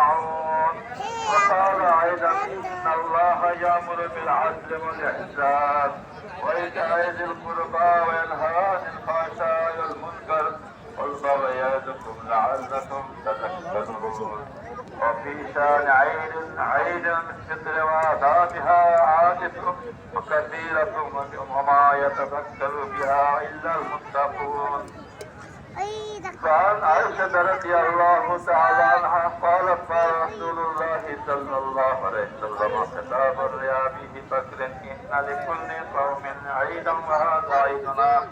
تسمعون. وقال أيضا إن الله يأمر بالعدل والإحسان وإيتاء ذي القربى وينهى عن الفحشاء والمنكر والبغي يعظكم لعلكم تذكرون. وفي شان عيد الفطر وآدابها عادة وكثيرة وما يتذكر بها إلا المتقون. فعن عائشة رضي الله تعالى عنها قالت قال رسول الله صلى الله عليه وسلم خطاب لأبي بكر إن لكل قوم عيدا وهذا عيدنا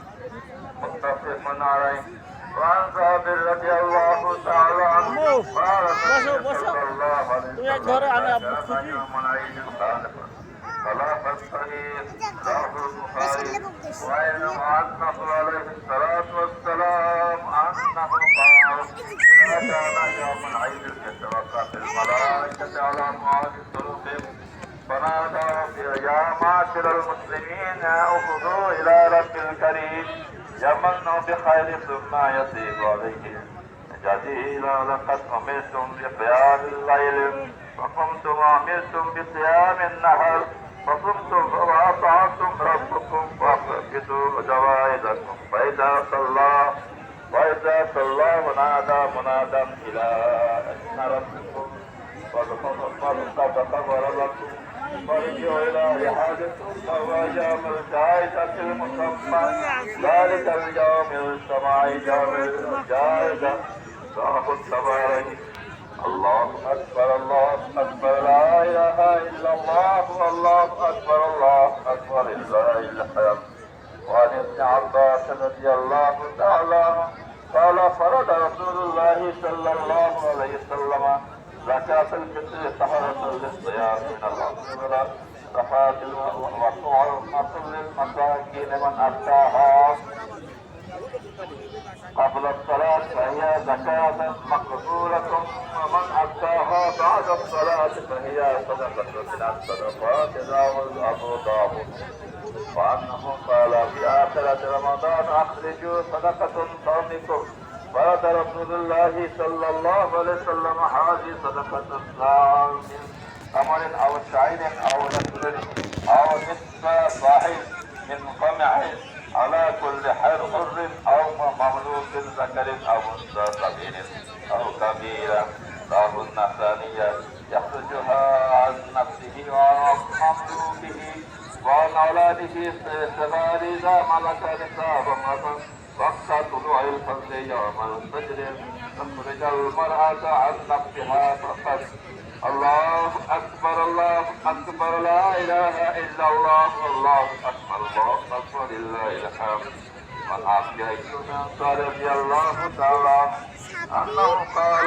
متفق عليه. وعن جابر رضي الله تعالى عنه قال النبي صلى الله عليه وسلم يوم عيد خالفا خلاف الصغير رواه البخاري. وعنه عليه الصلاة والسلام أنه قال إذا كان يوم العيد يتوقف الملائكة على معاد طرقهم فنادوا يا معشر المسلمين أخذوا إلى رب الكريم يمن بخير ثم يطيب عليه جديلا لقد أمرتم بقيام الليل وقمتم وأمرتم بصيام النهر وصمتم وأطعتم ربكم فاقبضوا جوائزكم فإذا صلى ونادى منادى إلى أن ربكم قد خبر لكم وارجعوا إلى رحالكم فهو يوم الجائزة المسمى ذلك اليوم السماء يوم الجائزة رواه الطبراني. الله أكبر الله أكبر لا إله إلا الله الله أكبر لله الحمد. وعن ابن عباس رضي الله تعالى عنه قال فرض رسول الله صلى الله عليه وسلم زكاة الفطر سحرة للصيام من الأصل صفات وطعمة للمساكين من أتاها قبل الصلاة فهي زكاة مقبولة ومن أتاها بعد الصلاة فهي صدقة من الصدقات رواه أبو داود. وأنه قال في آخرة رمضان أخرجوا صدقة صومكم فرد رسول الله صلى الله عليه وسلم هذه صدقة الصائم من تمر أو شعير أو نسل أو نصف صاحب من قمع على كل حر أو مملوك ذكر أو أنثى صغير أو كبيرة رواه النسائي يخرجها عن نفسه وعن مملوكه وعن أولاده الصغار إذا ملك نصابا وقت طلوع الفجر يوم الفجر تخرج المرأة عن نفسها فقط. الله أكبر لا إله إلا الله الله أكبر لله الحمد. وعن عائشة رضي الله تعالى أنه قال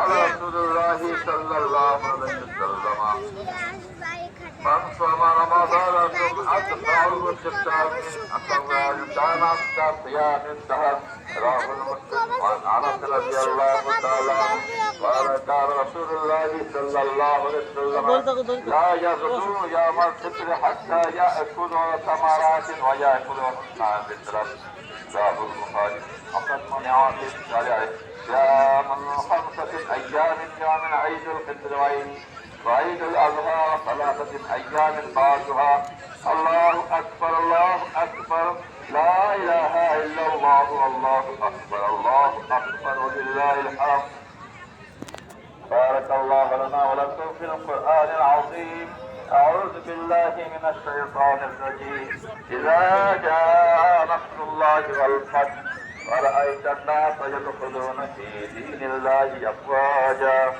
رسول الله صلى الله عليه وسلم من صام رمضان ثم أتبعه بالصيام كان كصيام الدهر رواه مسلم. وعن أنس رضي الله تعالى عنه قال كان رسول الله صلى الله عليه وسلم لا يغدو يوم الفطر حتى يأكل ثمرات ويأكل بالفطر رواه البخاري. وقد منع في الشرع صيام 5 أيام يوم عيد الفطر وعيد الأضحى 3 أيام بعدها. الله أكبر لا إله إلا الله الله أكبر ولله الحمد. بارك الله لنا ولكم في القرآن العظيم. أعوذ بالله من الشيطان الرجيم. إذا جاء نصر الله والفتح ورأيت الناس يدخلون في دين الله أفواجا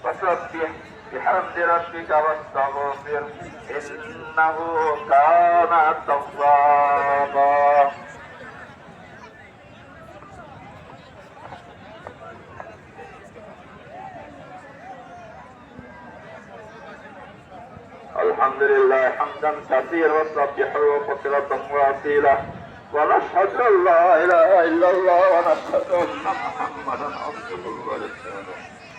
فسبح بحمد ربك واستغفر إنه كان توابا. الحمد لله حمدا كثيرا وسبحه بكرة وأصيلا ونشهد أن لا إله إلا الله ونشهد أن محمدا عبده ورسوله.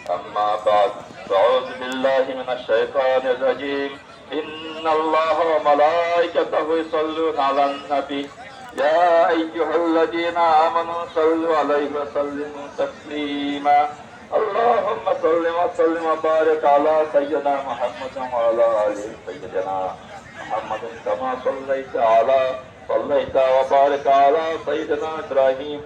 أما بعد فأعوذ بالله من الشيطان الرجيم. إن الله وملائكته يصلون على النبي يا أيها الذين آمنوا صلوا عليه وسلموا تسليما. اللهم صل وسلم وبارك على سيدنا محمد وعلى ال سيدنا محمد كما صليت وبارك على سيدنا ابراهيم